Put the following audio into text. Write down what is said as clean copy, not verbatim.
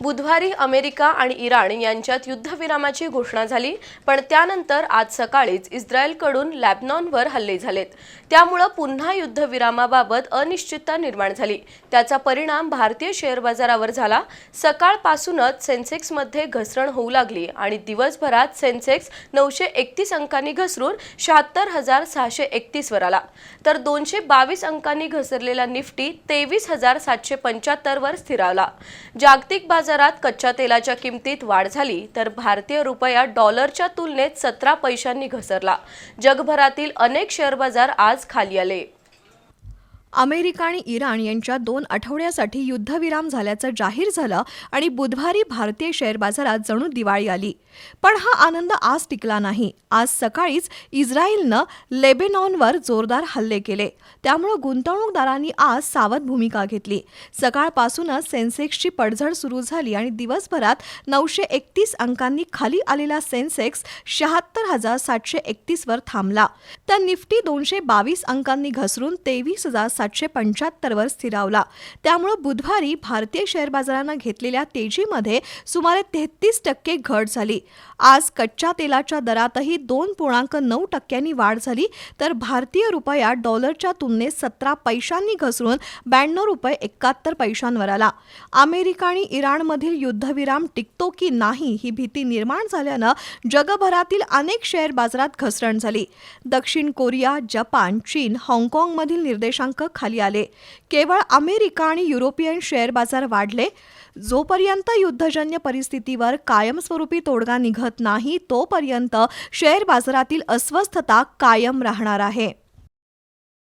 बुधवारी अमेरिका आणि इराण यांच्यात युद्धविरामाची घोषणा झाली, पण त्यानंतर आज सकाळीच इस्रायलकडून लेबनॉनवर हल्ले झालेत। त्यामुळे पुन्हा युद्धविरामाबाबत अनिश्चितता निर्माण झाली। त्याचा परिणाम भारतीय शेअर बाजारावर झाला। सकाळपासूनच सेन्सेक्समध्ये घसरण होऊ लागली आणि दिवसभरात सेन्सेक्स 931 अंकांनी घसरून 76,631 वर आला, तर 222 अंकांनी घसरलेला निफ्टी 23,775 वर स्थिरावला। जागतिक बाजारात कच्च्या तेलाच्या किमतीत वाढ झाली, तर भारतीय रुपया डॉलरच्या तुलनेत 17 पैशांनी घसरला। जगभरातील अनेक शेअर बाजार आज खाली आले। अमेरिका आणि इराण यांच्या 2 आठवड्यासाठी युद्धविराम झाल्याचं जाहीर झालं आणि बुधवारी भारतीय शेअर बाजारात जणू दिवाळी आली। पण हा आनंद आज टिकला नाही। आज सकाळीच इस्रायलनं लेबनॉनवर जोरदार हल्ले केले, त्यामुळे गुंतवणूकदारांनी आज सावध भूमिका घेतली। सकाळपासूनच सेन्सेक्सची पडझड सुरू झाली आणि दिवसभरात 931 अंकांनी खाली आलेला सेन्सेक्स 76,731 वर थांबला, तर निफ्टी 222 अंकांनी घसरून 23,775 वर स्थिरावला। त्यामुळे बुधवारी भारतीय शेअर बाजारानं घेतलेल्या तेजीमध्ये सुमारे 33% घट झाली। आज कच्च्या तेलाच्या दरातही 2.9% वाढ झाली, तर भारतीय रुपया डॉलरच्या तुलनेत 17 पैशांनी घसरून 92 रुपये 71 पैशांवर आला। अमेरिका आणि इराणमधील युद्धविराम टिकतो की नाही ही भीती निर्माण झाल्यानं जगभरातील अनेक शेअर बाजारात घसरण झाली। दक्षिण कोरिया, जपान, चीन, हाँगकाँगमधील निर्देशांक खाली आले। केवळ अमेरिका आणि युरोपियन शेअर बाजार वाढले। जोपर्यंत युद्धजन्य परिस्थितीवर कायमस्वरूपी तोडगा निघत नाही, तोपर्यंत शेअर बाजारातील अस्वस्थता कायम राहणार आहे।